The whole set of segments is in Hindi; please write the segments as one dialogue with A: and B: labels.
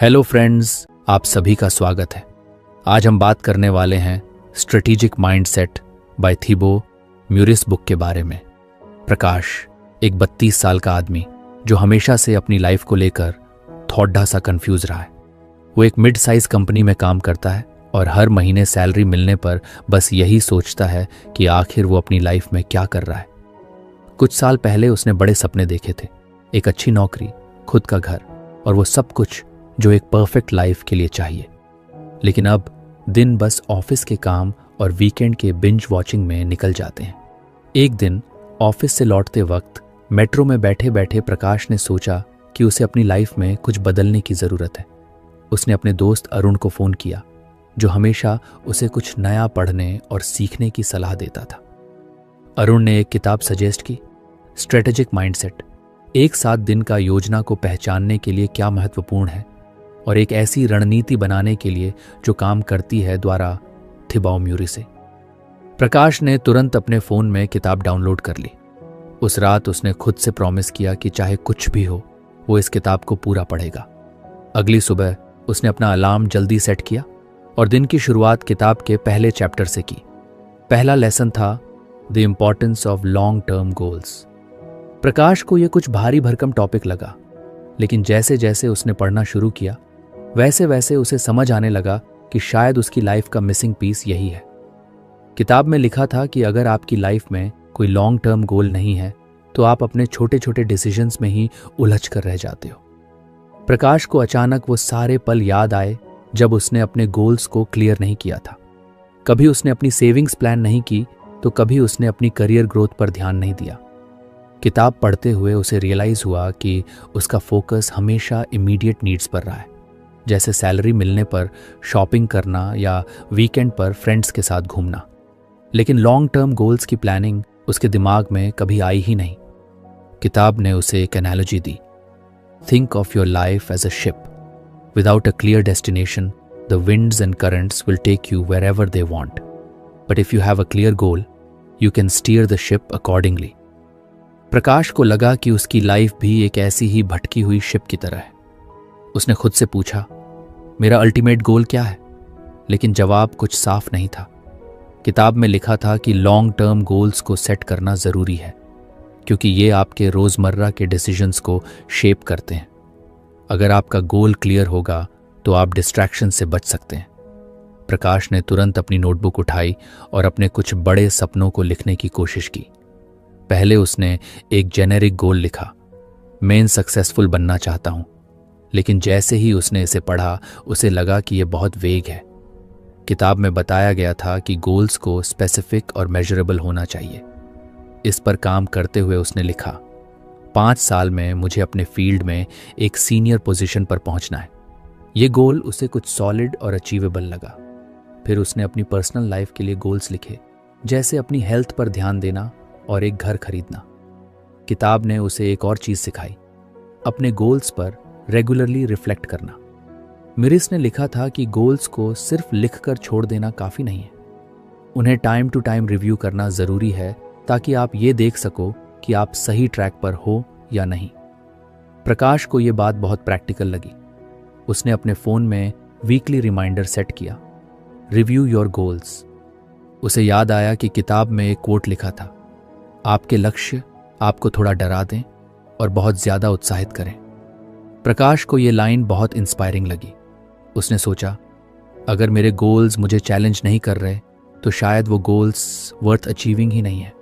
A: हेलो फ्रेंड्स, आप सभी का स्वागत है। आज हम बात करने वाले हैं स्ट्रेटेजिक माइंडसेट बाय थिबो म्यूरिस बुक के बारे में। प्रकाश एक 32 साल का आदमी जो हमेशा से अपनी लाइफ को लेकर थोड़ा सा कंफ्यूज रहा है। वो एक मिड साइज कंपनी में काम करता है और हर महीने सैलरी मिलने पर बस यही सोचता है कि आखिर वो अपनी लाइफ में क्या कर रहा है। कुछ साल पहले उसने बड़े सपने देखे थे, एक अच्छी नौकरी, खुद का घर और वो सब कुछ जो एक परफेक्ट लाइफ के लिए चाहिए। लेकिन अब दिन बस ऑफिस के काम और वीकेंड के बिंज वॉचिंग में निकल जाते हैं। एक दिन ऑफिस से लौटते वक्त मेट्रो में बैठे बैठे प्रकाश ने सोचा कि उसे अपनी लाइफ में कुछ बदलने की ज़रूरत है। उसने अपने दोस्त अरुण को फ़ोन किया, जो हमेशा उसे कुछ नया पढ़ने और सीखने की सलाह देता था। अरुण ने एक किताब सजेस्ट की, स्ट्रेटेजिक माइंडसेट, एक 7 दिन का योजना को पहचानने के लिए क्या महत्वपूर्ण है और एक ऐसी रणनीति बनाने के लिए जो काम करती है, द्वारा थिबो म्यूरिस। प्रकाश ने तुरंत अपने फ़ोन में किताब डाउनलोड कर ली। उस रात उसने खुद से प्रॉमिस किया कि चाहे कुछ भी हो वो इस किताब को पूरा पढ़ेगा। अगली सुबह उसने अपना अलार्म जल्दी सेट किया और दिन की शुरुआत किताब के पहले चैप्टर से की। पहला लेसन था the importance of long term goals. Prakash को यह कुछ भारी भरकम टॉपिक लगा, लेकिन जैसे जैसे उसने पढ़ना शुरू किया वैसे वैसे उसे समझ आने लगा कि शायद उसकी लाइफ का मिसिंग पीस यही है। किताब में लिखा था कि अगर आपकी लाइफ में कोई लॉन्ग टर्म गोल नहीं है तो आप अपने छोटे छोटे डिसीजंस में ही उलझ कर रह जाते हो। प्रकाश को अचानक वो सारे पल याद आए जब उसने अपने गोल्स को क्लियर नहीं किया था। कभी उसने अपनी सेविंग्स प्लान नहीं की तो कभी उसने अपनी करियर ग्रोथ पर ध्यान नहीं दिया। किताब पढ़ते हुए उसे रियलाइज हुआ कि उसका फोकस हमेशा इमीडिएट नीड्स पर रहा है, जैसे सैलरी मिलने पर शॉपिंग करना या वीकेंड पर फ्रेंड्स के साथ घूमना। लेकिन लॉन्ग टर्म गोल्स की प्लानिंग उसके दिमाग में कभी आई ही नहीं। किताब ने उसे एक एनालॉजी दी, think of your life as a ship, without a clear destination the winds and currents will take you wherever they want, but if you have a clear goal you can steer the ship accordingly. Prakash को लगा कि उसकी लाइफ भी एक ऐसी ही भटकी हुई शिप की तरह है। उसने खुद से पूछा, मेरा अल्टीमेट गोल क्या है? लेकिन जवाब कुछ साफ नहीं था। किताब में लिखा था कि लॉन्ग टर्म गोल्स को सेट करना ज़रूरी है, क्योंकि ये आपके रोज़मर्रा के डिसीजंस को शेप करते हैं। अगर आपका गोल क्लियर होगा तो आप डिस्ट्रैक्शन से बच सकते हैं। प्रकाश ने तुरंत अपनी नोटबुक उठाई और अपने कुछ बड़े सपनों को लिखने की कोशिश की। पहले उसने एक जेनेरिक गोल लिखा, मैं इन सक्सेसफुल बनना चाहता हूँ। लेकिन जैसे ही उसने इसे पढ़ा उसे लगा कि यह बहुत वेग है। किताब में बताया गया था कि गोल्स को स्पेसिफिक और मेजरेबल होना चाहिए। इस पर काम करते हुए उसने लिखा, 5 साल में मुझे अपने फील्ड में एक सीनियर पोजीशन पर पहुंचना है। ये गोल उसे कुछ सॉलिड और अचीवेबल लगा। फिर उसने अपनी पर्सनल लाइफ के लिए गोल्स लिखे, जैसे अपनी हेल्थ पर ध्यान देना और एक घर खरीदना। किताब ने उसे एक और चीज़ सिखाई, अपने गोल्स पर रेगुलरली रिफ्लेक्ट करना। म्यूरिस ने लिखा था कि गोल्स को सिर्फ लिखकर छोड़ देना काफ़ी नहीं है, उन्हें टाइम टू टाइम रिव्यू करना ज़रूरी है ताकि आप ये देख सको कि आप सही ट्रैक पर हो या नहीं। प्रकाश को ये बात बहुत प्रैक्टिकल लगी। उसने अपने फ़ोन में वीकली रिमाइंडर सेट किया, रिव्यू योर गोल्स। उसे याद आया कि किताब में एक कोट लिखा था, आपके लक्ष्य आपको थोड़ा डरा दें और बहुत ज़्यादा उत्साहित करें। प्रकाश को ये लाइन बहुत इंस्पायरिंग लगी। उसने सोचा, अगर मेरे गोल्स मुझे चैलेंज नहीं कर रहे तो शायद वो गोल्स वर्थ अचीविंग ही नहीं है।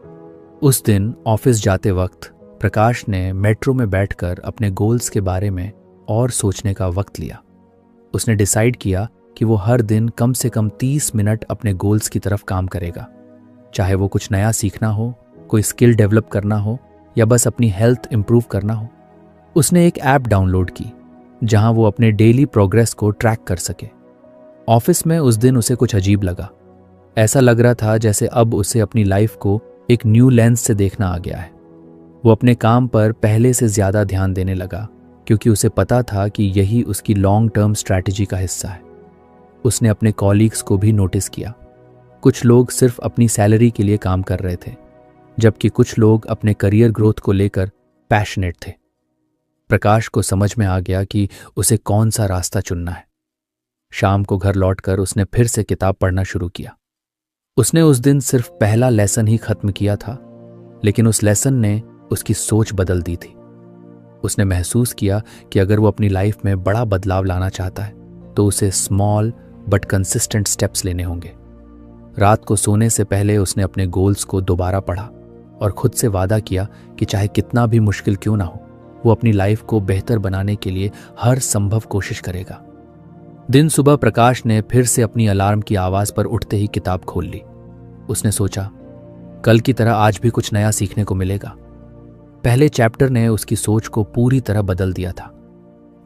A: उस दिन ऑफिस जाते वक्त प्रकाश ने मेट्रो में बैठकर अपने गोल्स के बारे में और सोचने का वक्त लिया। उसने डिसाइड किया कि वो हर दिन कम से कम 30 मिनट अपने गोल्स की तरफ काम करेगा, चाहे वो कुछ नया सीखना हो, कोई स्किल डेवलप करना हो या बस अपनी हेल्थ इंप्रूव करना हो। उसने एक ऐप डाउनलोड की जहां वो अपने डेली प्रोग्रेस को ट्रैक कर सके। ऑफिस में उस दिन उसे कुछ अजीब लगा। ऐसा लग रहा था जैसे अब उसे अपनी लाइफ को एक न्यू लेंस से देखना आ गया है। वो अपने काम पर पहले से ज़्यादा ध्यान देने लगा, क्योंकि उसे पता था कि यही उसकी लॉन्ग टर्म स्ट्रैटेजी का हिस्सा है। उसने अपने कॉलीग्स को भी नोटिस किया। कुछ लोग सिर्फ अपनी सैलरी के लिए काम कर रहे थे, जबकि कुछ लोग अपने करियर ग्रोथ को लेकर पैशनेट थे। प्रकाश को समझ में आ गया कि उसे कौन सा रास्ता चुनना है। शाम को घर लौटकर उसने फिर से किताब पढ़ना शुरू किया। उसने उस दिन सिर्फ पहला लेसन ही खत्म किया था, लेकिन उस लेसन ने उसकी सोच बदल दी थी। उसने महसूस किया कि अगर वो अपनी लाइफ में बड़ा बदलाव लाना चाहता है तो उसे स्मॉल बट कंसिस्टेंट स्टेप्स लेने होंगे। रात को सोने से पहले उसने अपने गोल्स को दोबारा पढ़ा और खुद से वादा किया कि चाहे कितना भी मुश्किल क्यों ना हो, वो अपनी लाइफ को बेहतर बनाने के लिए हर संभव कोशिश करेगा। दिन सुबह प्रकाश ने फिर से अपनी अलार्म की आवाज पर उठते ही किताब खोल ली। उसने सोचा, कल की तरह आज भी कुछ नया सीखने को मिलेगा। पहले चैप्टर ने उसकी सोच को पूरी तरह बदल दिया था।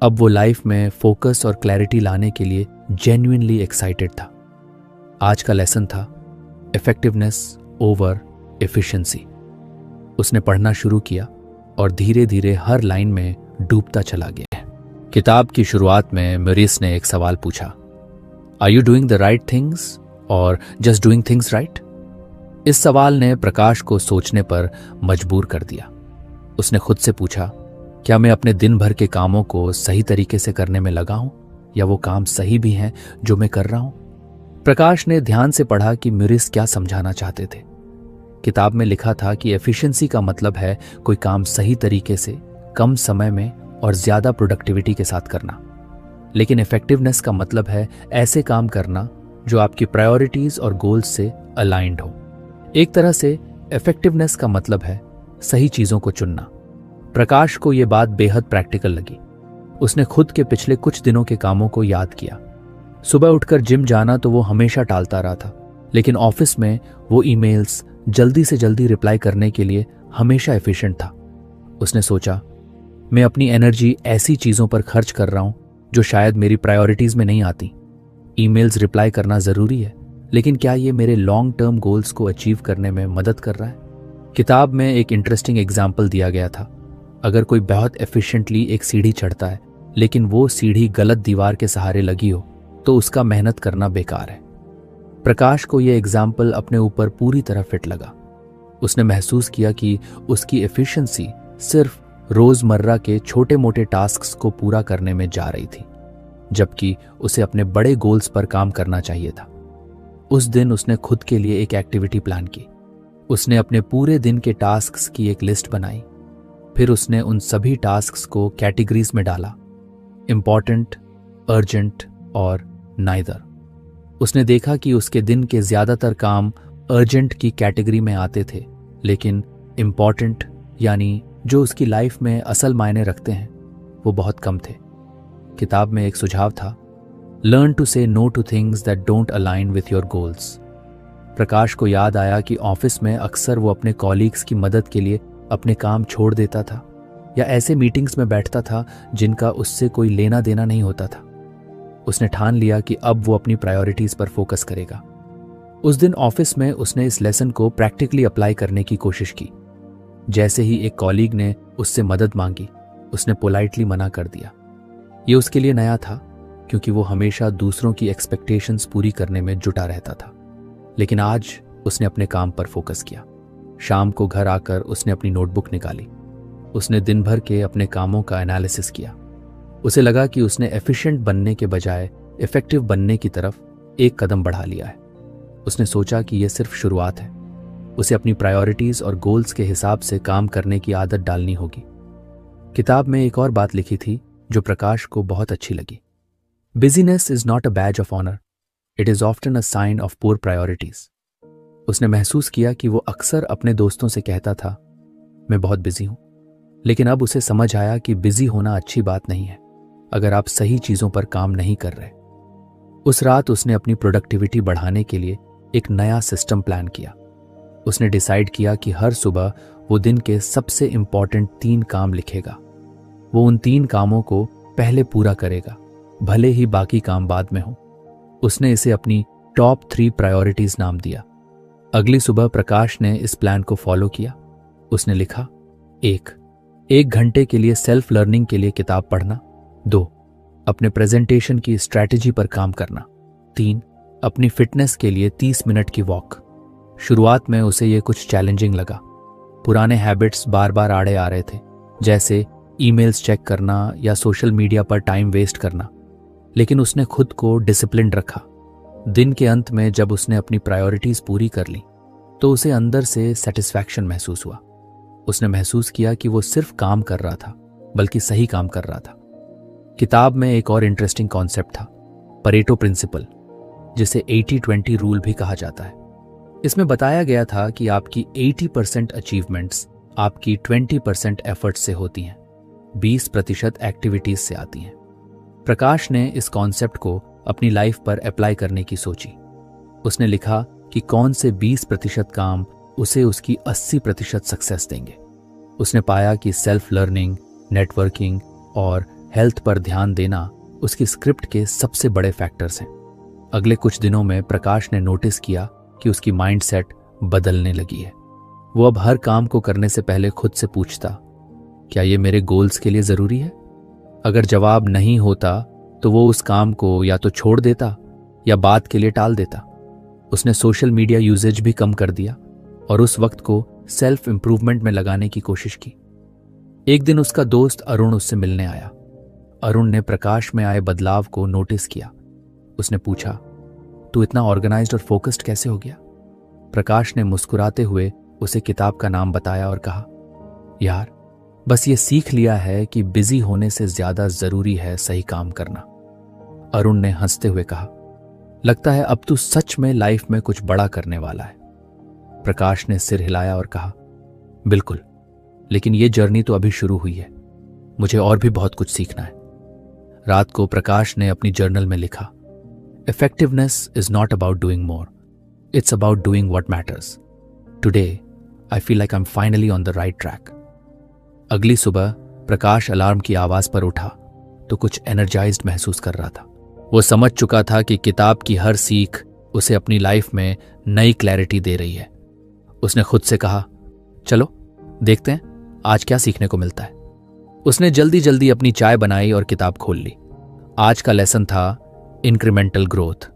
A: अब वो लाइफ में फोकस और क्लैरिटी लाने के लिए जेन्युइनली एक्साइटेड था। आज का लेसन था इफेक्टिवनेस ओवर एफिशिएंसी। उसने पढ़ना शुरू किया और धीरे धीरे हर लाइन में डूबता चला गया। किताब की शुरुआत में म्यूरिस ने एक सवाल पूछा, are you doing the right things और जस्ट डूइंग थिंग्स राइट? इस सवाल ने प्रकाश को सोचने पर मजबूर कर दिया। उसने खुद से पूछा, क्या मैं अपने दिन भर के कामों को सही तरीके से करने में लगा हूं, या वो काम सही भी हैं जो मैं कर रहा हूं? प्रकाश ने ध्यान से पढ़ा कि म्यूरिस क्या समझाना चाहते थे। किताब में लिखा था कि एफिशिएंसी का मतलब है कोई काम सही तरीके से, कम समय में और ज्यादा प्रोडक्टिविटी के साथ करना, लेकिन इफेक्टिवनेस का मतलब है ऐसे काम करना जो आपकी प्रायोरिटीज और गोल्स से अलाइंड हो। एक तरह से इफेक्टिवनेस का मतलब है सही चीजों को चुनना। प्रकाश को यह बात बेहद प्रैक्टिकल लगी। उसने खुद के पिछले कुछ दिनों के कामों को याद किया। सुबह उठकर जिम जाना तो वो हमेशा टालता रहा था, लेकिन ऑफिस में वो ईमेल्स जल्दी से जल्दी रिप्लाई करने के लिए हमेशा एफिशिएंट था। उसने सोचा, मैं अपनी एनर्जी ऐसी चीजों पर खर्च कर रहा हूं जो शायद मेरी प्रायोरिटीज में नहीं आती। ईमेल्स रिप्लाई करना जरूरी है, लेकिन क्या ये मेरे लॉन्ग टर्म गोल्स को अचीव करने में मदद कर रहा है? किताब में एक इंटरेस्टिंग एग्जाम्पल दिया गया था। अगर कोई बहुत एफिशिएंटली एक सीढ़ी चढ़ता है, लेकिन वो सीढ़ी गलत दीवार के सहारे लगी हो, तो उसका मेहनत करना बेकार है। प्रकाश को यह एग्जाम्पल अपने ऊपर पूरी तरह फिट लगा। उसने महसूस किया कि उसकी एफिशिएंसी सिर्फ रोजमर्रा के छोटे मोटे टास्क्स को पूरा करने में जा रही थी, जबकि उसे अपने बड़े गोल्स पर काम करना चाहिए था। उस दिन उसने खुद के लिए एक एक्टिविटी प्लान की। उसने अपने पूरे दिन के टास्क्स की एक लिस्ट बनाई। फिर उसने उन सभी टास्क्स को कैटेगरीज में डाला, इंपॉर्टेंट, अर्जेंट और नाइदर। उसने देखा कि उसके दिन के ज्यादातर काम अर्जेंट की कैटेगरी में आते थे, लेकिन इंपॉर्टेंट यानी जो उसकी लाइफ में असल मायने रखते हैं, वो बहुत कम थे। किताब में एक सुझाव था, learn to say no to things that don't align with your goals. Prakash को याद आया कि ऑफिस में अक्सर वो अपने कॉलीग्स की मदद के लिए अपने काम छोड़ देता था या ऐसे मीटिंग्स में बैठता था जिनका उससे कोई लेना देना नहीं होता था। उसने ठान लिया कि अब वो अपनी प्रायोरिटीज पर फोकस करेगा। उस दिन ऑफिस में उसने इस लेसन को प्रैक्टिकली अप्लाई करने की कोशिश की। जैसे ही एक कॉलीग ने उससे मदद मांगी, उसने पोलाइटली मना कर दिया। ये उसके लिए नया था, क्योंकि वो हमेशा दूसरों की एक्सपेक्टेशंस पूरी करने में जुटा रहता था। लेकिन आज उसने अपने काम पर फोकस किया। शाम को घर आकर उसने अपनी नोटबुक निकाली। उसने दिन भर के अपने कामों का एनालिसिस किया। उसे लगा कि उसने एफिशिएंट बनने के बजाय इफेक्टिव बनने की तरफ एक कदम बढ़ा लिया है। उसने सोचा कि यह सिर्फ शुरुआत है। उसे अपनी प्रायोरिटीज और गोल्स के हिसाब से काम करने की आदत डालनी होगी। किताब में एक और बात लिखी थी जो प्रकाश को बहुत अच्छी लगी। Busyness is not a badge of honour, it is often a sign of poor priorities. उसने महसूस किया कि वो अक्सर अपने दोस्तों से कहता था, मैं बहुत बिजी हूं, लेकिन अब उसे समझ आया कि बिजी होना अच्छी बात नहीं है अगर आप सही चीजों पर काम नहीं कर रहे। उस रात उसने अपनी प्रोडक्टिविटी बढ़ाने के लिए एक नया सिस्टम प्लान किया। उसने डिसाइड किया कि हर सुबह वो दिन के सबसे इंपॉर्टेंट 3 काम लिखेगा। वो उन 3 कामों को पहले पूरा करेगा, भले ही बाकी काम बाद में हो। उसने इसे अपनी टॉप 3 प्रायोरिटीज नाम दिया। अगली सुबह प्रकाश ने इस प्लान को फॉलो किया। उसने लिखा, 1 घंटे के लिए सेल्फ लर्निंग के लिए किताब पढ़ना। 2 अपने प्रेजेंटेशन की स्ट्रैटेजी पर काम करना। 3 अपनी फिटनेस के लिए 30 मिनट की वॉक। शुरुआत में उसे यह कुछ चैलेंजिंग लगा। पुराने हैबिट्स बार बार आड़े आ रहे थे, जैसे ईमेल्स चेक करना या सोशल मीडिया पर टाइम वेस्ट करना, लेकिन उसने खुद को डिसिप्लिन रखा। दिन के अंत में जब उसने अपनी प्रायोरिटीज पूरी कर ली तो उसे अंदर से सेटिस्फैक्शन महसूस हुआ। उसने महसूस किया कि वो सिर्फ काम कर रहा था, बल्कि सही काम कर रहा था। किताब में एक और इंटरेस्टिंग कॉन्सेप्ट था, परेटो प्रिंसिपल, जिसे 80-20 रूल भी कहा जाता है। इसमें बताया गया था कि आपकी 80% अचीवमेंट्स आपकी 20% एफर्ट से होती हैं, 20% एक्टिविटीज से आती हैं। प्रकाश ने इस कॉन्सेप्ट को अपनी लाइफ पर अप्लाई करने की सोची। उसने लिखा कि कौन से 20% काम उसे उसकी 80% सक्सेस देंगे। उसने पाया कि सेल्फ लर्निंग, नेटवर्किंग और हेल्थ पर ध्यान देना उसकी स्क्रिप्ट के सबसे बड़े फैक्टर्स हैं। अगले कुछ दिनों में प्रकाश ने नोटिस किया कि उसकी माइंडसेट बदलने लगी है। वो अब हर काम को करने से पहले खुद से पूछता, क्या ये मेरे गोल्स के लिए जरूरी है? अगर जवाब नहीं होता तो वो उस काम को या तो छोड़ देता या बात के लिए टाल देता। उसने सोशल मीडिया यूजेज भी कम कर दिया और उस वक्त को सेल्फ इंप्रूवमेंट में लगाने की कोशिश की। एक दिन उसका दोस्त अरुण उससे मिलने आया। अरुण ने प्रकाश में आए बदलाव को नोटिस किया। उसने पूछा, तू इतना ऑर्गेनाइज्ड और फोकस्ड कैसे हो गया? प्रकाश ने मुस्कुराते हुए उसे किताब का नाम बताया और कहा, यार, बस ये सीख लिया है कि बिजी होने से ज्यादा जरूरी है सही काम करना। अरुण ने हंसते हुए कहा, लगता है अब तू सच में लाइफ में कुछ बड़ा करने वाला है। प्रकाश ने सिर हिलाया और कहा, बिल्कुल, लेकिन ये जर्नी तो अभी शुरू हुई है। मुझे और भी बहुत कुछ सीखना है। रात को प्रकाश ने अपनी जर्नल में लिखा, effectiveness is not about doing more, it's about doing what matters. Today I feel like I am finally on the right track. अगली सुबह प्रकाश अलार्म की आवाज पर उठा तो कुछ एनर्जाइज्ड महसूस कर रहा था। वो समझ चुका था कि किताब की हर सीख उसे अपनी लाइफ में नई क्लैरिटी दे रही है। उसने खुद से कहा, चलो देखते हैं आज क्या सीखने को मिलता है। उसने जल्दी जल्दी अपनी चाय बनाई और किताब खोल ली। आज का लेसन था इंक्रीमेंटल ग्रोथ।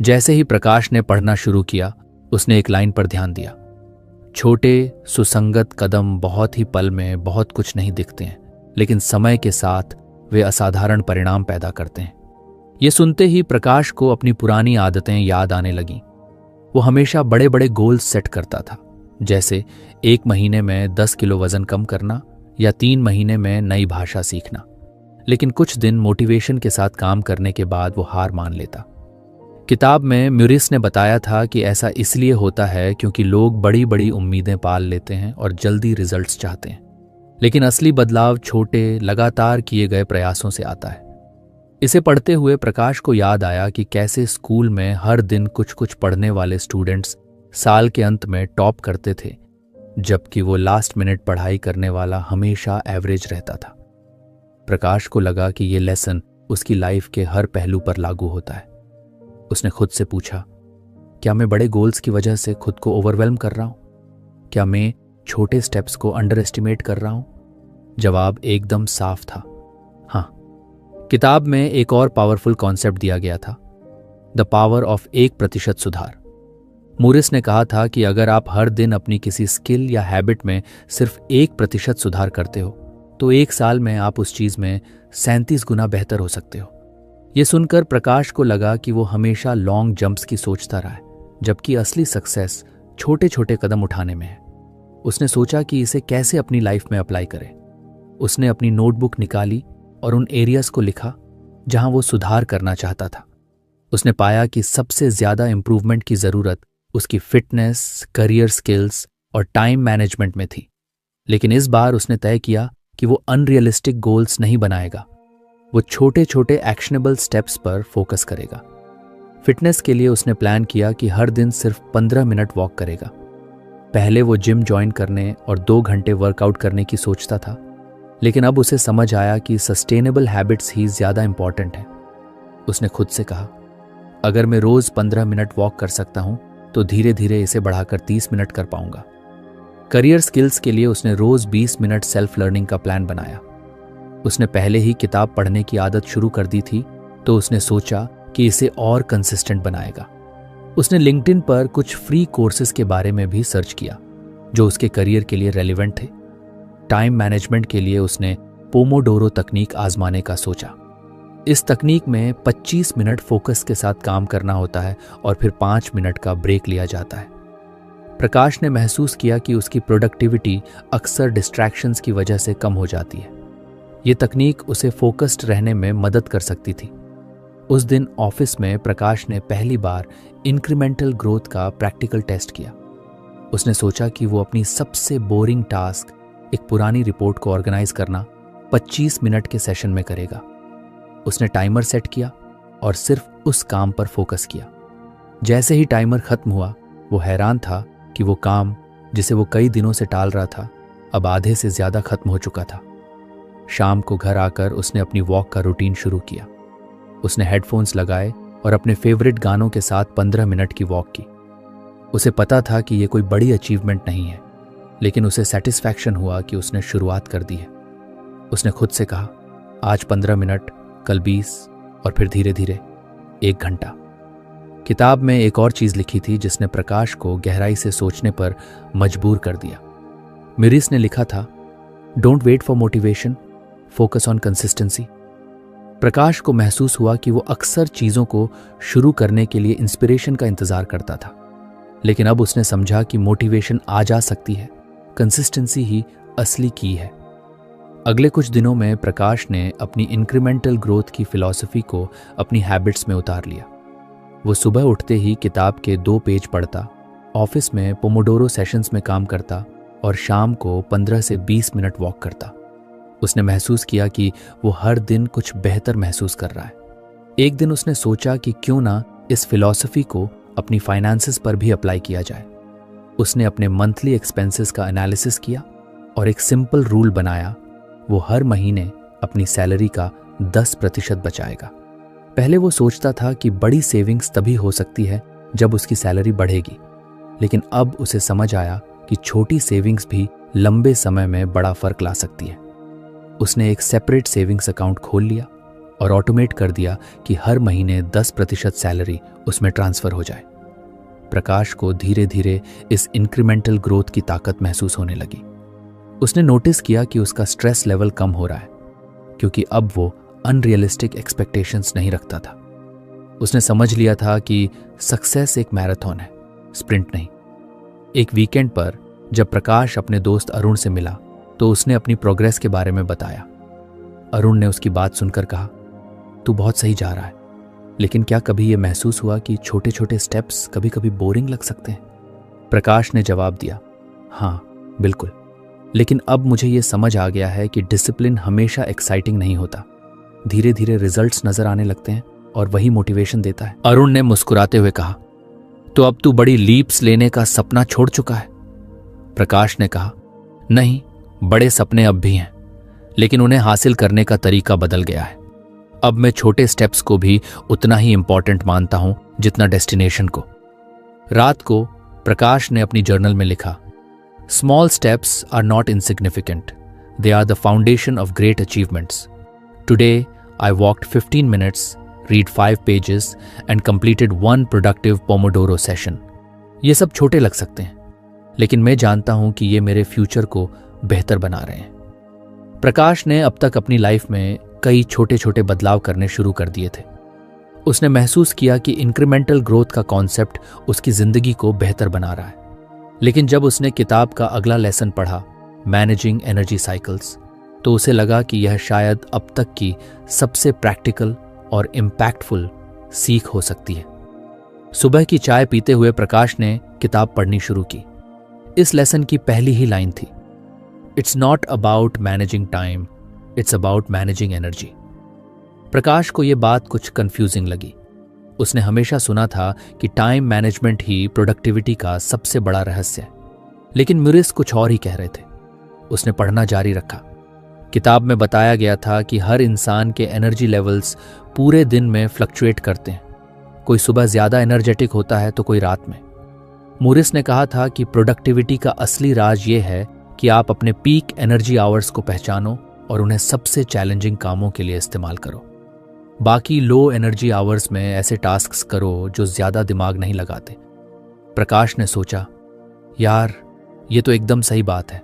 A: जैसे ही प्रकाश ने पढ़ना शुरू किया, उसने एक लाइन पर ध्यान दिया, छोटे सुसंगत कदम बहुत ही पल में बहुत कुछ नहीं दिखते हैं, लेकिन समय के साथ वे असाधारण परिणाम पैदा करते हैं। ये सुनते ही प्रकाश को अपनी पुरानी आदतें याद आने लगीं। वो हमेशा बड़े बड़े गोल्स सेट करता था, जैसे 1 महीने में 10 किलो वजन कम करना या 3 महीने में नई भाषा सीखना। लेकिन कुछ दिन मोटिवेशन के साथ काम करने के बाद वो हार मान लेता। किताब में म्यूरिस ने बताया था कि ऐसा इसलिए होता है क्योंकि लोग बड़ी बड़ी उम्मीदें पाल लेते हैं और जल्दी रिजल्ट्स चाहते हैं, लेकिन असली बदलाव छोटे लगातार किए गए प्रयासों से आता है। इसे पढ़ते हुए प्रकाश को याद आया कि कैसे स्कूल में हर दिन कुछ कुछ पढ़ने वाले स्टूडेंट्स साल के अंत में टॉप करते थे, जबकि वो लास्ट मिनट पढ़ाई करने वाला हमेशा एवरेज रहता था। प्रकाश को लगा कि ये लेसन उसकी लाइफ के हर पहलू पर लागू होता है। उसने खुद से पूछा, क्या मैं बड़े गोल्स की वजह से खुद को ओवरवेल्म कर रहा हूं? क्या मैं छोटे स्टेप्स को अंडर एस्टिमेट कर रहा हूं? जवाब एकदम साफ था, हाँ। किताब में एक और पावरफुल कॉन्सेप्ट दिया गया था, द पावर ऑफ 1% सुधार। मूरिस ने कहा था कि अगर आप हर दिन अपनी किसी स्किल या हैबिट में सिर्फ 1% सुधार करते हो तो 1 साल में आप उस चीज में 37 गुना बेहतर हो सकते हो। यह सुनकर प्रकाश को लगा कि वो हमेशा लॉन्ग जंप्स की सोचता रहा है, जबकि असली सक्सेस छोटे छोटे कदम उठाने में है। उसने सोचा कि इसे कैसे अपनी लाइफ में अप्लाई करे। उसने अपनी नोटबुक निकाली और उन एरियाज को लिखा जहां वो सुधार करना चाहता था। उसने पाया कि सबसे ज्यादा इंप्रूवमेंट की जरूरत उसकी फिटनेस, करियर स्किल्स और टाइम मैनेजमेंट में थी। लेकिन इस बार उसने तय किया कि वो अनरियलिस्टिक गोल्स नहीं बनाएगा, वो छोटे छोटे एक्शनेबल स्टेप्स पर फोकस करेगा। फिटनेस के लिए उसने प्लान किया कि हर दिन सिर्फ 15 मिनट वॉक करेगा। पहले वो जिम ज्वाइन करने और 2 घंटे वर्कआउट करने की सोचता था, लेकिन अब उसे समझ आया कि सस्टेनेबल हैबिट्स ही ज्यादा इंपॉर्टेंट है। उसने खुद से कहा, अगर मैं रोज 15 मिनट वॉक कर सकता हूं तो धीरे धीरे इसे बढ़ाकर 30 मिनट कर पाऊंगा। करियर स्किल्स के लिए उसने रोज 20 मिनट सेल्फ लर्निंग का प्लान बनाया। उसने पहले ही किताब पढ़ने की आदत शुरू कर दी थी, तो उसने सोचा कि इसे और कंसिस्टेंट बनाएगा। उसने लिंक्डइन पर कुछ फ्री कोर्सेज के बारे में भी सर्च किया जो उसके करियर के लिए रेलिवेंट थे। टाइम मैनेजमेंट के लिए उसने पोमोडोरो तकनीक आजमाने का सोचा। इस तकनीक में 25 मिनट फोकस के साथ काम करना होता है और फिर 5 मिनट का ब्रेक लिया जाता है। प्रकाश ने महसूस किया कि उसकी प्रोडक्टिविटी अक्सर डिस्ट्रैक्शंस की वजह से कम हो जाती है। ये तकनीक उसे फोकस्ड रहने में मदद कर सकती थी। उस दिन ऑफिस में प्रकाश ने पहली बार इंक्रीमेंटल ग्रोथ का प्रैक्टिकल टेस्ट किया। उसने सोचा कि वो अपनी सबसे बोरिंग टास्क, एक पुरानी रिपोर्ट को ऑर्गेनाइज करना, 25 मिनट के सेशन में करेगा। उसने टाइमर सेट किया और सिर्फ उस काम पर फोकस किया। जैसे ही टाइमर खत्म हुआ, वो हैरान था कि वो काम जिसे वो कई दिनों से टाल रहा था अब आधे से ज्यादा खत्म हो चुका था। शाम को घर आकर उसने अपनी वॉक का रूटीन शुरू किया। उसने हेडफोन्स लगाए और अपने फेवरेट गानों के साथ 15 मिनट की वॉक की। उसे पता था कि ये कोई बड़ी अचीवमेंट नहीं है, लेकिन उसे सेटिस्फैक्शन हुआ कि उसने शुरुआत कर दी है। उसने खुद से कहा, आज 15 मिनट, कल 20 और फिर धीरे धीरे 1 घंटा। किताब में एक और चीज लिखी थी जिसने प्रकाश को गहराई से सोचने पर मजबूर कर दिया। म्यूरिस ने लिखा था, don't wait for motivation, focus on consistency. Prakash को महसूस हुआ कि वो अक्सर चीजों को शुरू करने के लिए इंस्पिरेशन का इंतजार करता था, लेकिन अब उसने समझा कि मोटिवेशन आ जा सकती है, कंसिस्टेंसी ही असली की है। अगले कुछ दिनों में प्रकाश ने अपनी इंक्रीमेंटल ग्रोथ की फिलॉसफी को अपनी हैबिट्स में उतार लिया। वो सुबह उठते ही किताब के 2 पेज पढ़ता, ऑफिस में पोमोडोरो सेशंस में काम करता और शाम को 15 से 20 मिनट वॉक करता। उसने महसूस किया कि वो हर दिन कुछ बेहतर महसूस कर रहा है। एक दिन उसने सोचा कि क्यों ना इस फिलॉसफी को अपनी फाइनेंसेस पर भी अप्लाई किया जाए। उसने अपने मंथली एक्सपेंसेस का एनालिसिस किया और एक सिंपल रूल बनाया, वो हर महीने अपनी सैलरी का 10% बचाएगा। पहले वो सोचता था कि बड़ी सेविंग्स तभी हो सकती है जब उसकी सैलरी बढ़ेगी, लेकिन अब उसे समझ आया कि छोटी सेविंग्स भी लंबे समय में बड़ा फर्क ला सकती है। उसने एक सेपरेट सेविंग्स अकाउंट खोल लिया और ऑटोमेट कर दिया कि हर महीने 10% सैलरी उसमें ट्रांसफर हो जाए। प्रकाश को धीरे धीरे इस इंक्रीमेंटल ग्रोथ की ताकत महसूस होने लगी। उसने नोटिस किया कि उसका स्ट्रेस लेवल कम हो रहा है, क्योंकि अब वो अनरियलिस्टिक एक्सपेक्टेशंस नहीं रखता था। उसने समझ लिया था कि सक्सेस एक मैराथन है, स्प्रिंट नहीं। एक वीकेंड पर जब प्रकाश अपने दोस्त अरुण से मिला तो उसने अपनी प्रोग्रेस के बारे में बताया। अरुण ने उसकी बात सुनकर कहा, तू बहुत सही जा रहा है, लेकिन क्या कभी यह महसूस हुआ कि छोटे छोटे स्टेप्स कभी कभी बोरिंग लग सकते हैं? प्रकाश ने जवाब दिया, हाँ बिल्कुल, लेकिन अब मुझे ये समझ आ गया है कि डिसिप्लिन हमेशा एक्साइटिंग नहीं होता। धीरे धीरे रिजल्ट्स नजर आने लगते हैं और वही मोटिवेशन देता है। अरुण ने मुस्कुराते हुए कहा, तो अब तू बड़ी लीप्स लेने का सपना छोड़ चुका है? प्रकाश ने कहा, नहीं, बड़े सपने अब भी हैं, लेकिन उन्हें हासिल करने का तरीका बदल गया है। अब मैं छोटे स्टेप्स को भी उतना ही इंपॉर्टेंट मानता हूं जितना डेस्टिनेशन को। रात को प्रकाश ने अपनी जर्नल में लिखा, small steps are not insignificant, they are the foundation of great achievements. Today I walked 15 minutes, read 5 pages and completed 1 productive Pomodoro session। ये सब छोटे लग सकते हैं, लेकिन मैं जानता हूं कि ये मेरे फ्यूचर को बेहतर बना रहे हैं। प्रकाश ने अब तक अपनी लाइफ में कई छोटे छोटे बदलाव करने शुरू कर दिए थे। उसने महसूस किया कि इंक्रीमेंटल ग्रोथ का कॉन्सेप्ट उसकी जिंदगी को बेहतर बना रहा है। लेकिन जब उसने किताब का अगला लेसन पढ़ा, मैनेजिंग एनर्जी साइकिल्स, तो उसे लगा कि यह शायद अब तक की सबसे प्रैक्टिकल और इम्पैक्टफुल सीख हो सकती है। सुबह की चाय पीते हुए प्रकाश ने किताब पढ़नी शुरू की। इस लेसन की पहली ही लाइन थी, it's not about managing time, it's about managing energy. Prakash को यह बात कुछ कंफ्यूजिंग लगी। उसने हमेशा सुना था कि टाइम मैनेजमेंट ही प्रोडक्टिविटी का सबसे बड़ा रहस्य है, लेकिन म्यूरिस कुछ और ही कह रहे थे। उसने पढ़ना जारी रखा। किताब में बताया गया था कि हर इंसान के एनर्जी लेवल्स पूरे दिन में फ्लक्चुएट करते हैं। कोई सुबह ज्यादा एनर्जेटिक होता है तो कोई रात में। म्यूरिस ने कहा था कि प्रोडक्टिविटी का असली राज ये है कि आप अपने पीक एनर्जी आवर्स को पहचानो और उन्हें सबसे चैलेंजिंग कामों के लिए इस्तेमाल करो। बाकी लो एनर्जी आवर्स में ऐसे टास्क्स करो जो ज्यादा दिमाग नहीं लगाते। प्रकाश ने सोचा, यार ये तो एकदम सही बात है।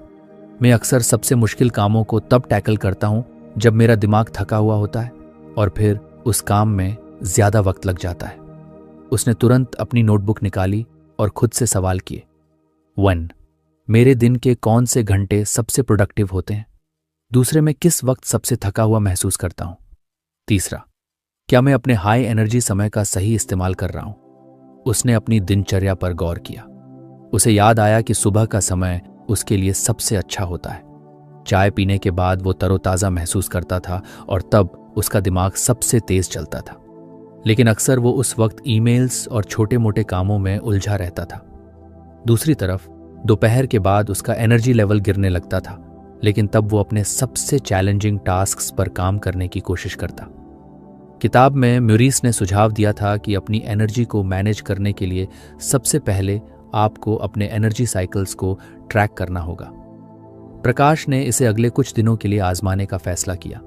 A: मैं अक्सर सबसे मुश्किल कामों को तब टैकल करता हूं जब मेरा दिमाग थका हुआ होता है और फिर उस काम में ज्यादा वक्त लग जाता है। उसने तुरंत अपनी नोटबुक निकाली और खुद से सवाल किए। 1. मेरे दिन के कौन से घंटे सबसे प्रोडक्टिव होते हैं? दूसरे, मैं किस वक्त सबसे थका हुआ महसूस करता हूं? तीसरा, क्या मैं अपने हाई एनर्जी समय का सही इस्तेमाल कर रहा हूं? उसने अपनी दिनचर्या पर गौर किया। उसे याद आया कि सुबह का समय उसके लिए सबसे अच्छा होता है। चाय पीने के बाद वो तरोताज़ा महसूस करता था और तब उसका दिमाग सबसे तेज चलता था। लेकिन अक्सर वो उस वक्त ईमेल्स और छोटे मोटे कामों में उलझा रहता था। दूसरी तरफ दोपहर के बाद उसका एनर्जी लेवल गिरने लगता था, लेकिन तब वो अपने सबसे चैलेंजिंग टास्क्स पर काम करने की कोशिश करता। किताब में म्यूरिस ने सुझाव दिया था कि अपनी एनर्जी को मैनेज करने के लिए सबसे पहले आपको अपने एनर्जी साइकिल्स को ट्रैक करना होगा। प्रकाश ने इसे अगले कुछ दिनों के लिए आजमाने का फैसला किया।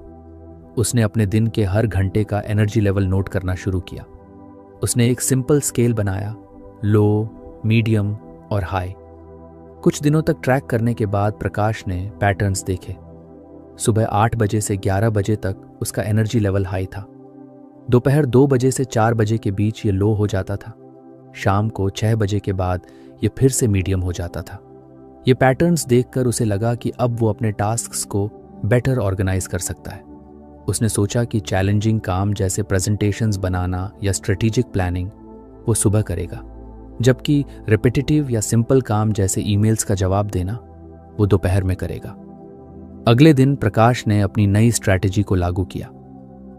A: उसने अपने दिन के हर घंटे का एनर्जी लेवल नोट करना शुरू किया। उसने एक सिंपल स्केल बनाया, लो, मीडियम और हाई। कुछ दिनों तक ट्रैक करने के बाद प्रकाश ने पैटर्न्स देखे। सुबह 8 बजे से 11 बजे तक उसका एनर्जी लेवल हाई था। दोपहर 2 बजे से 4 बजे के बीच ये लो हो जाता था। शाम को 6 बजे के बाद ये फिर से मीडियम हो जाता था। ये पैटर्न्स देखकर उसे लगा कि अब वो अपने टास्क्स को बेटर ऑर्गेनाइज कर सकता है। उसने सोचा कि चैलेंजिंग काम जैसे प्रेजेंटेशंस बनाना या स्ट्रेटेजिक प्लानिंग वो सुबह करेगा, जबकि रिपीटेटिव या सिंपल काम जैसे ईमेल्स का जवाब देना वो दोपहर में करेगा। अगले दिन प्रकाश ने अपनी नई स्ट्रैटेजी को लागू किया।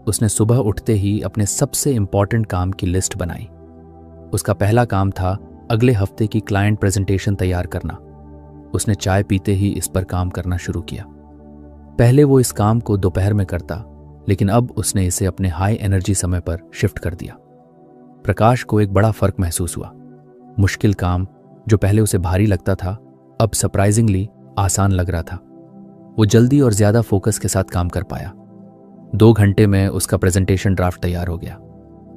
A: उसने सुबह उठते ही अपने सबसे इंपॉर्टेंट काम की लिस्ट बनाई। उसका पहला काम था अगले हफ्ते की क्लाइंट प्रेजेंटेशन तैयार करना। उसने चाय पीते ही इस पर काम करना शुरू किया। पहले वो इस काम को दोपहर में करता, लेकिन अब उसने इसे अपने हाई एनर्जी समय पर शिफ्ट कर दिया। प्रकाश को एक बड़ा फर्क महसूस हुआ। मुश्किल काम जो पहले उसे भारी लगता था, अब सरप्राइजिंगली आसान लग रहा था। वो जल्दी और ज्यादा फोकस के साथ काम कर पाया। 2 घंटे में उसका प्रेजेंटेशन ड्राफ्ट तैयार हो गया।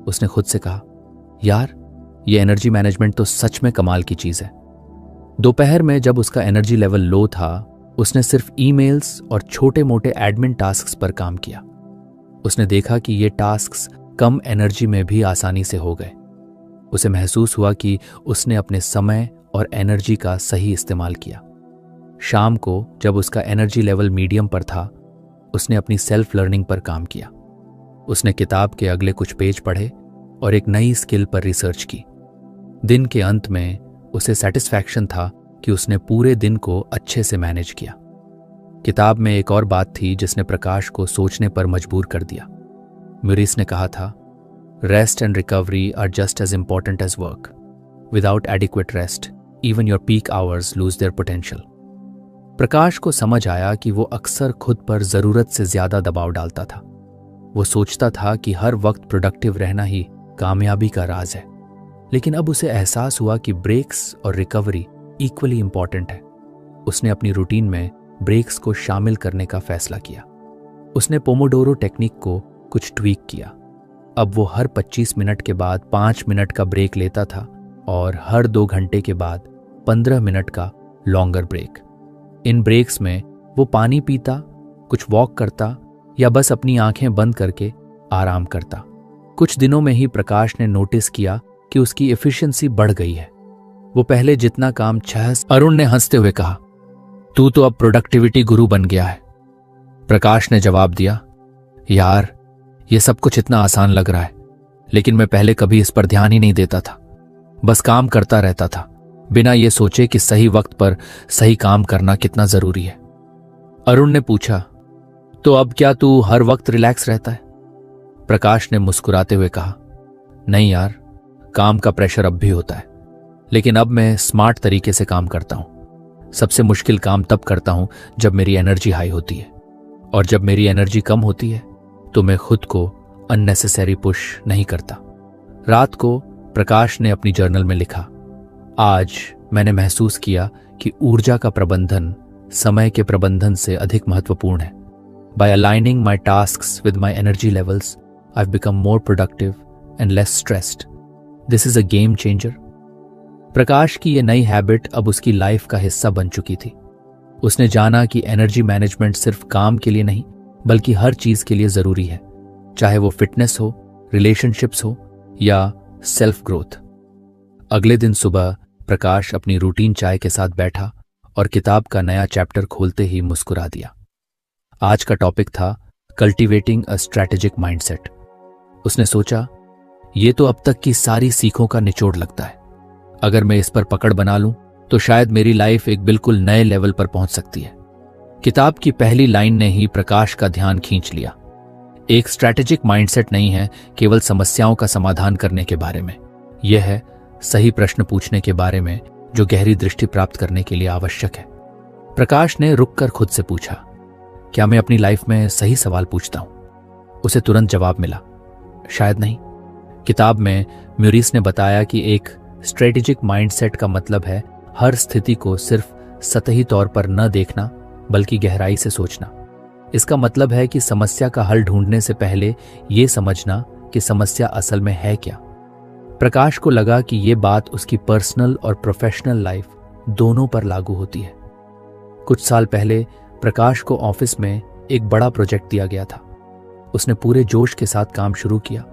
A: उसने खुद से कहा, यार, ये एनर्जी मैनेजमेंट तो सच में कमाल की चीज है। दोपहर में जब उसका एनर्जी लेवल लो था, उसने सिर्फ ईमेल्स और छोटे मोटे एडमिन टास्क्स पर काम किया। उसने देखा कि ये टास्क्स कम एनर्जी में भी आसानी से हो गए। उसे महसूस हुआ कि उसने अपने समय और एनर्जी का सही इस्तेमाल किया। शाम को जब उसका एनर्जी लेवल मीडियम पर था, उसने अपनी सेल्फ लर्निंग पर काम किया। उसने किताब के अगले कुछ पेज पढ़े और एक नई स्किल पर रिसर्च की। दिन के अंत में उसे सेटिस्फैक्शन था कि उसने पूरे दिन को अच्छे से मैनेज किया। किताब में एक और बात थी जिसने प्रकाश को सोचने पर मजबूर कर दिया। म्यूरिस ने कहा था, rest and recovery are just as important as work. Without adequate rest, even your peak hours lose their potential. Prakash को समझ आया कि वो अक्सर खुद पर जरूरत से ज्यादा दबाव डालता था। वो सोचता था कि हर वक्त प्रोडक्टिव रहना ही कामयाबी का राज है, लेकिन अब उसे एहसास हुआ कि ब्रेक्स और रिकवरी इक्वली इंपॉर्टेंट है। उसने अपनी रूटीन में ब्रेक्स को शामिल करने का फैसला किया। उसने पोमोडोरो टेक्निक को कुछ ट्वीक किया। अब वो हर 25 मिनट के बाद 5 मिनट का ब्रेक लेता था और हर 2 घंटे के बाद 15 मिनट का लॉन्गर ब्रेक। इन ब्रेक्स में वो पानी पीता, कुछ वॉक करता या बस अपनी आंखें बंद करके आराम करता। कुछ दिनों में ही प्रकाश ने नोटिस किया कि उसकी एफिशिएंसी बढ़ गई है। वो पहले जितना काम 6। अरुण ने हंसते हुए कहा, तू तो अब प्रोडक्टिविटी गुरु बन गया है। प्रकाश ने जवाब दिया, यार, ये सब कुछ इतना आसान लग रहा है, लेकिन मैं पहले कभी इस पर ध्यान ही नहीं देता था। बस काम करता रहता था, बिना ये सोचे कि सही वक्त पर सही काम करना कितना जरूरी है। अरुण ने पूछा, तो अब क्या तू हर वक्त रिलैक्स रहता है? प्रकाश ने मुस्कुराते हुए कहा, नहीं यार, काम का प्रेशर अब भी होता है, लेकिन अब मैं स्मार्ट तरीके से काम करता हूं। सबसे मुश्किल काम तब करता हूं जब मेरी एनर्जी हाई होती है, और जब मेरी एनर्जी कम होती है तो मैं खुद को अननेसेसरी पुश नहीं करता। रात को प्रकाश ने अपनी जर्नल में लिखा, आज मैंने महसूस किया कि ऊर्जा का प्रबंधन समय के प्रबंधन से अधिक महत्वपूर्ण है। By aligning my tasks with my energy levels, I've become more productive and less stressed. This is a game changer. प्रकाश की ये नई हैबिट अब उसकी लाइफ का हिस्सा बन चुकी थी। उसने जाना कि एनर्जी मैनेजमेंट सिर्फ काम के लिए नहीं, बल्कि हर चीज के लिए जरूरी है, चाहे वो फिटनेस हो, रिलेशनशिप्स हो या सेल्फ ग्रोथ। अगले दिन सुबह प्रकाश अपनी रूटीन चाय के साथ बैठा और किताब का नया चैप्टर खोलते ही मुस्कुरा दिया। आज का टॉपिक था कल्टीवेटिंग अ स्ट्रैटेजिक माइंडसेट। उसने सोचा, ये तो अब तक की सारी सीखों का निचोड़ लगता है। अगर मैं इस पर पकड़ बना लूं तो शायद मेरी लाइफ एक बिल्कुल नए लेवल पर पहुंच सकती है। किताब की पहली लाइन ने ही प्रकाश का ध्यान खींच लिया। एक स्ट्रैटेजिक माइंडसेट नहीं है केवल समस्याओं का समाधान करने के बारे में, यह है सही प्रश्न पूछने के बारे में जो गहरी दृष्टि प्राप्त करने के लिए आवश्यक है। प्रकाश ने रुककर खुद से पूछा, क्या मैं अपनी लाइफ में सही सवाल पूछता हूं? उसे तुरंत जवाब मिला, शायद नहीं। किताब में म्यूरिस ने बताया कि एक स्ट्रेटेजिक माइंडसेट का मतलब है हर स्थिति को सिर्फ सतही तौर पर न देखना बल्कि गहराई से सोचना। इसका मतलब है कि समस्या का हल ढूंढने से पहले यह समझना कि समस्या असल में है क्या। प्रकाश को लगा कि यह बात उसकी पर्सनल और प्रोफेशनल लाइफ दोनों पर लागू होती है। कुछ साल पहले प्रकाश को ऑफिस में एक बड़ा प्रोजेक्ट दिया गया था। उसने पूरे जोश के साथ काम शुरू किया,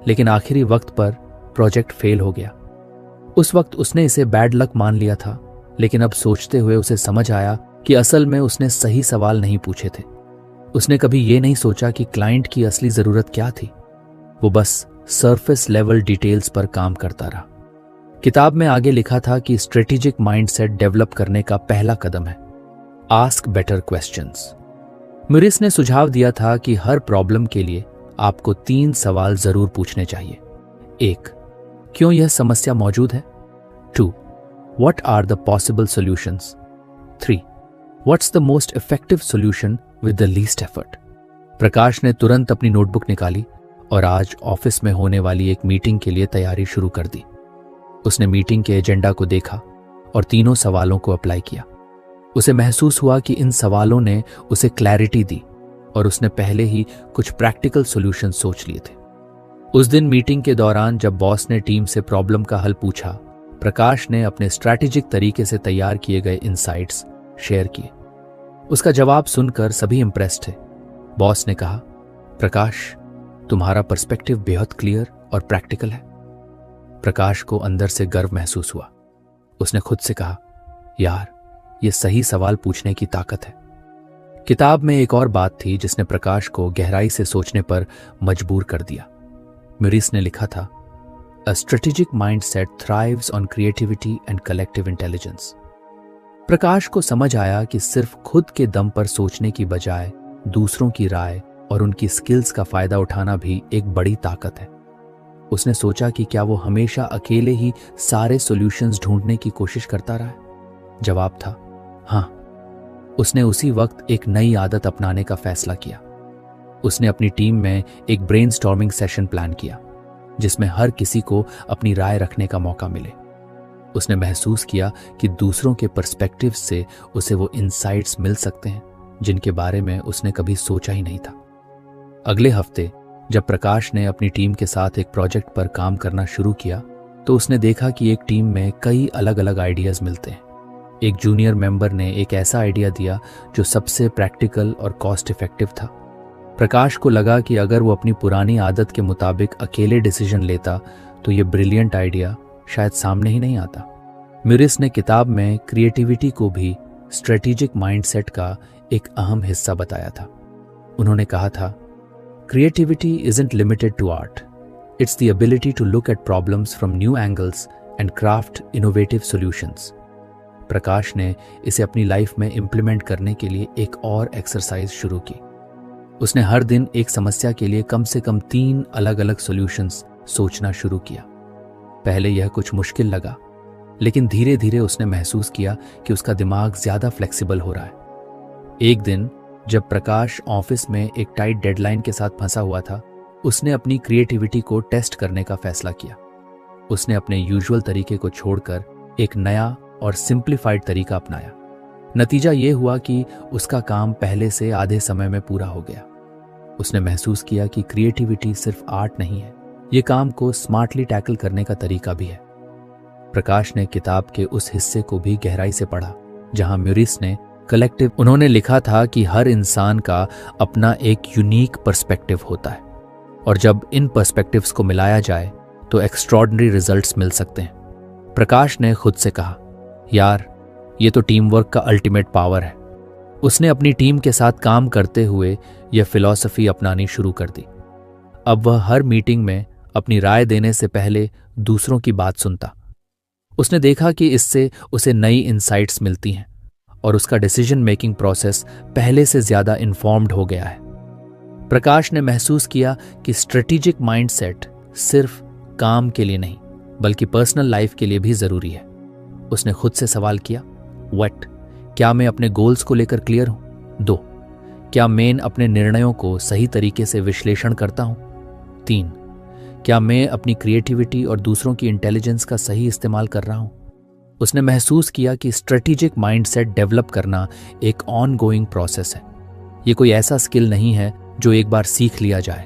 A: लेकिन आखिरी वक्त पर प्रोजेक्ट फेल हो गया। उस वक्त उसने इसे बैड लक मान लिया था, लेकिन अब सोचते हुए उसे समझ आया कि असल में उसने सही सवाल नहीं पूछे थे। उसने कभी ये नहीं सोचा कि क्लाइंट की असली जरूरत क्या थी। वो बस सरफेस लेवल डिटेल्स पर काम करता रहा। किताब में आगे लिखा था कि स्ट्रेटेजिक माइंडसेट डेवलप करने का पहला कदम है आस्क बेटर क्वेश्चंस। म्यूरिस ने सुझाव दिया था कि हर प्रॉब्लम के लिए आपको 3 सवाल जरूर पूछने चाहिए। 1, क्यों यह समस्या मौजूद है? 2, what are the possible solutions? 3, what's the most effective solution with the least effort? Prakash ने तुरंत अपनी नोटबुक निकाली और आज ऑफिस में होने वाली एक मीटिंग के लिए तैयारी शुरू कर दी। उसने मीटिंग के एजेंडा को देखा और तीनों सवालों को अप्लाई किया। उसे महसूस हुआ कि इन सवालों ने उसे क्लैरिटी दी और उसने पहले ही कुछ प्रैक्टिकल सॉल्यूशन सोच लिए थे। उस दिन मीटिंग के दौरान जब बॉस ने टीम से प्रॉब्लम का हल पूछा, प्रकाश ने अपने स्ट्रैटेजिक तरीके से तैयार किए गए इनसाइट्स शेयर किए। उसका जवाब सुनकर सभी इंप्रेस्ड थे। बॉस ने कहा, प्रकाश, तुम्हारा पर्सपेक्टिव बेहद क्लियर और प्रैक्टिकल है। प्रकाश को अंदर से गर्व महसूस हुआ। उसने खुद से कहा, यार, ये सही सवाल पूछने की ताकत है। किताब में एक और बात थी जिसने प्रकाश को गहराई से सोचने पर मजबूर कर दिया। म्यूरिस ने लिखा था, a strategic mindset thrives on creativity and collective intelligence. Prakash को समझ आया कि सिर्फ खुद के दम पर सोचने की बजाय दूसरों की राय और उनकी स्किल्स का फायदा उठाना भी एक बड़ी ताकत है। उसने सोचा कि क्या वो हमेशा अकेले ही सारे सॉल्यूशंस ढूंढने की कोशिश करता रहा है? जवाब था हाँ। उसने उसी वक्त एक नई आदत अपनाने का फैसला किया। उसने अपनी टीम में एक ब्रेनस्टॉर्मिंग सेशन प्लान किया जिसमें हर किसी को अपनी राय रखने का मौका मिले। उसने महसूस किया कि दूसरों के पर्सपेक्टिव से उसे वो इनसाइट्स मिल सकते हैं जिनके बारे में उसने कभी सोचा ही नहीं था। अगले हफ्ते जब प्रकाश ने अपनी टीम के साथ एक प्रोजेक्ट पर काम करना शुरू किया तो उसने देखा कि एक टीम में कई अलग अलग आइडियाज मिलते हैं। एक जूनियर मेंबर ने एक ऐसा आइडिया दिया जो सबसे प्रैक्टिकल और कॉस्ट इफेक्टिव था। प्रकाश को लगा कि अगर वो अपनी पुरानी आदत के मुताबिक अकेले डिसीजन लेता तो ये ब्रिलियंट आइडिया शायद सामने ही नहीं आता। म्यूरिस ने किताब में क्रिएटिविटी को भी स्ट्रेटेजिक माइंडसेट का एक अहम हिस्सा बताया था। उन्होंने कहा था, creativity isn't limited to art, it's the ability to look at problems from new angles and craft innovative solutions. Prakash ने इसे अपनी लाइफ में इंप्लीमेंट करने के लिए एक और एक्सरसाइज शुरू की। उसने हर दिन एक समस्या के लिए कम से कम 3 अलग अलग सॉल्यूशंस सोचना शुरू किया। पहले यह कुछ मुश्किल लगा, लेकिन धीरे धीरे उसने महसूस किया कि उसका दिमाग ज्यादा फ्लेक्सिबल हो रहा है। एक दिन जब प्रकाश ऑफिस में एक टाइट डेडलाइन के साथ फंसा हुआ था, उसने अपनी क्रिएटिविटी को टेस्ट करने का फैसला किया। उसने अपने यूजुअल तरीके को छोड़कर एक नया और सिंप्लीफाइड तरीका अपनाया। नतीजा यह हुआ कि उसका काम पहले से आधे समय में पूरा हो गया। उसने महसूस किया कि क्रिएटिविटी सिर्फ आर्ट नहीं है, ये काम को स्मार्टली टैकल करने का तरीका भी है। प्रकाश ने किताब के उस हिस्से को भी गहराई से पढ़ा जहां म्यूरिस ने कलेक्टिव। उन्होंने लिखा था कि हर इंसान का अपना एक यूनिक पर्सपेक्टिव होता है और जब इन पर्सपेक्टिव्स को मिलाया जाए तो एक्स्ट्रॉर्डिनरी रिजल्ट्स मिल सकते हैं। प्रकाश ने खुद से कहा, यार ये तो टीम वर्क का अल्टीमेट पावर है। उसने अपनी टीम के साथ काम करते हुए यह फिलॉसफी अपनानी शुरू कर दी। अब वह हर मीटिंग में अपनी राय देने से पहले दूसरों की बात सुनता। उसने देखा कि इससे उसे नई इंसाइट्स मिलती हैं और उसका डिसीजन मेकिंग प्रोसेस पहले से ज्यादा इन्फॉर्म्ड हो गया है। प्रकाश ने महसूस किया कि स्ट्रेटेजिक माइंडसेट सिर्फ काम के लिए नहीं बल्कि पर्सनल लाइफ के लिए भी जरूरी है। उसने खुद से सवाल किया, व्हाट, क्या मैं अपने गोल्स को लेकर क्लियर हूं? 2, क्या मैं अपने निर्णयों को सही तरीके से विश्लेषण करता हूं? 3, क्या मैं अपनी क्रिएटिविटी और दूसरों की इंटेलिजेंस का सही इस्तेमाल कर रहा हूं? उसने महसूस किया कि स्ट्रेटेजिक माइंडसेट डेवलप करना एक ऑनगोइंग प्रोसेस है। ये कोई ऐसा स्किल नहीं है जो एक बार सीख लिया जाए,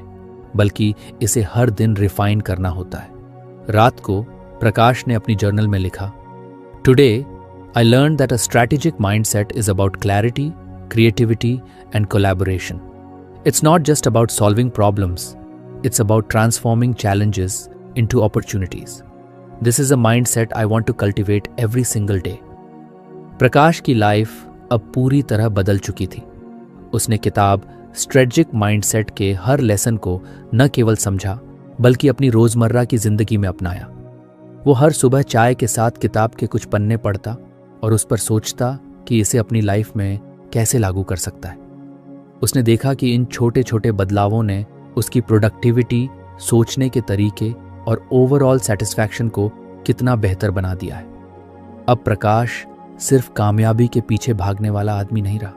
A: बल्कि इसे हर दिन रिफाइन करना होता है। रात को प्रकाश ने अपनी जर्नल में लिखा, today I learned that a strategic mindset is about clarity, creativity, and collaboration. It's not just about solving problems, it's about transforming challenges into opportunities. This is a mindset I want to cultivate every single day. प्रकाश की लाइफ अब पूरी तरह बदल चुकी थी। उसने किताब स्ट्रेटेजिक माइंडसेट के हर लेसन को न केवल समझा बल्कि अपनी रोजमर्रा की जिंदगी में अपनाया। वो हर सुबह चाय के साथ किताब के कुछ पन्ने पढ़ता और उस पर सोचता कि इसे अपनी लाइफ में कैसे लागू कर सकता है। उसने देखा कि इन छोटे छोटे बदलावों ने उसकी प्रोडक्टिविटी, सोचने के तरीके और ओवरऑल सेटिस्फैक्शन को कितना बेहतर बना दिया है। अब प्रकाश सिर्फ कामयाबी के पीछे भागने वाला आदमी नहीं रहा।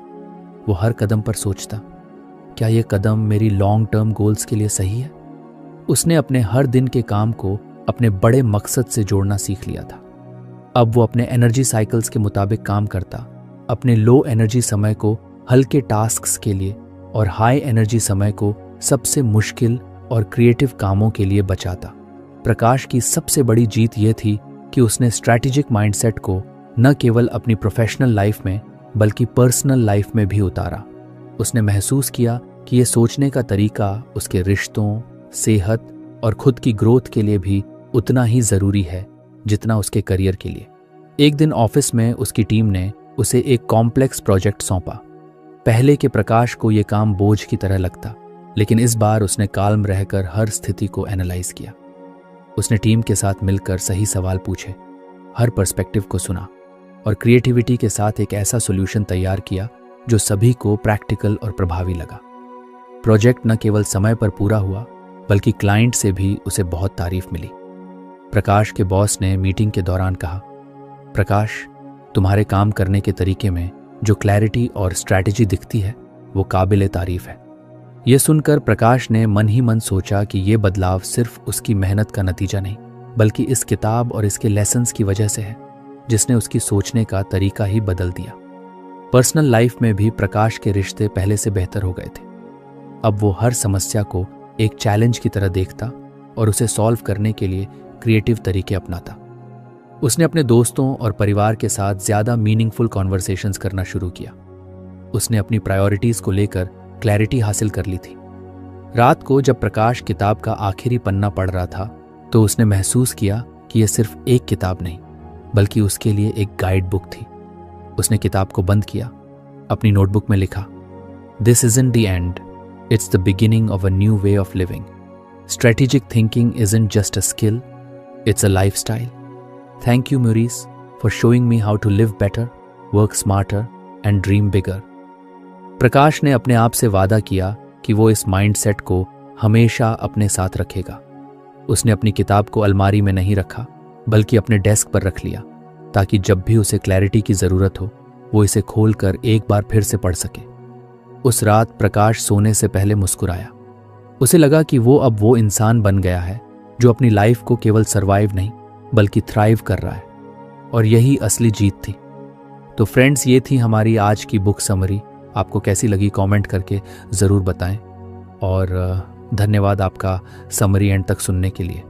A: वो हर कदम पर सोचता, क्या यह कदम मेरी लॉन्ग टर्म गोल्स के लिए सही है? उसने अपने हर दिन के काम को अपने बड़े मकसद से जोड़ना सीख लिया था। अब वो अपने एनर्जी साइकिल्स के मुताबिक काम करता, अपने लो एनर्जी समय को हल्के टास्क्स के लिए और हाई एनर्जी समय को सबसे मुश्किल और क्रिएटिव कामों के लिए बचाता। प्रकाश की सबसे बड़ी जीत ये थी कि उसने स्ट्रैटेजिक माइंडसेट को न केवल अपनी प्रोफेशनल लाइफ में बल्कि पर्सनल लाइफ में भी उतारा। उसने महसूस किया कि ये सोचने का तरीका उसके रिश्तों, सेहत और खुद की ग्रोथ के लिए भी उतना ही जरूरी है जितना उसके करियर के लिए। एक दिन ऑफिस में उसकी टीम ने उसे एक कॉम्प्लेक्स प्रोजेक्ट सौंपा। पहले के प्रकाश को यह काम बोझ की तरह लगता, लेकिन इस बार उसने काल्म रहकर हर स्थिति को एनालाइज किया। उसने टीम के साथ मिलकर सही सवाल पूछे, हर पर्सपेक्टिव को सुना और क्रिएटिविटी के साथ एक ऐसा सॉल्यूशन तैयार किया जो सभी को प्रैक्टिकल और प्रभावी लगा। प्रोजेक्ट न केवल समय पर पूरा हुआ बल्कि क्लाइंट से भी उसे बहुत तारीफ मिली। प्रकाश के बॉस ने मीटिंग के दौरान कहा, प्रकाश, तुम्हारे काम करने के तरीके में जो क्लैरिटी और स्ट्रैटेजी दिखती है वो काबिले तारीफ है। यह सुनकर प्रकाश ने मन ही मन सोचा कि यह बदलाव सिर्फ उसकी मेहनत का नतीजा नहीं बल्कि इस किताब और इसके लेसन्स की वजह से है, जिसने उसकी सोचने का तरीका ही बदल दिया। पर्सनल लाइफ में भी प्रकाश के रिश्ते पहले से बेहतर हो गए थे। अब वो हर समस्या को एक चैलेंज की तरह देखता और उसे सॉल्व करने के लिए क्रिएटिव तरीके अपनाता। उसने अपने दोस्तों और परिवार के साथ ज्यादा मीनिंगफुल कॉन्वर्सेशंस करना शुरू किया। उसने अपनी प्रायोरिटीज को लेकर क्लैरिटी हासिल कर ली थी। रात को जब प्रकाश किताब का आखिरी पन्ना पढ़ रहा था तो उसने महसूस किया कि यह सिर्फ एक किताब नहीं बल्कि उसके लिए एक गाइड बुक थी। उसने किताब को बंद किया, अपनी नोटबुक में लिखा, this isn't the end, it's the beginning of a new way of living. Strategic thinking isn't just a skill, it's a lifestyle. Thank you, Maurice, for showing me how to live better, work smarter, and dream bigger. प्रकाश ने अपने आप से वादा किया कि वो इस माइंडसेट को हमेशा अपने साथ रखेगा। उसने अपनी किताब को अलमारी में नहीं रखा बल्कि अपने डेस्क पर रख लिया ताकि जब भी उसे क्लैरिटी की जरूरत हो वो इसे खोलकर एक बार फिर से पढ़ सके। उस रात प्रकाश सोने से पहले मुस्कुराया। उसे लगा कि वो अब वो इंसान बन गया है जो अपनी लाइफ को केवल सरवाइव नहीं बल्कि थ्राइव कर रहा है, और यही असली जीत थी। तो फ्रेंड्स, ये थी हमारी आज की बुक समरी। आपको कैसी लगी कमेंट करके ज़रूर बताएं और धन्यवाद आपका समरी एंड तक सुनने के लिए।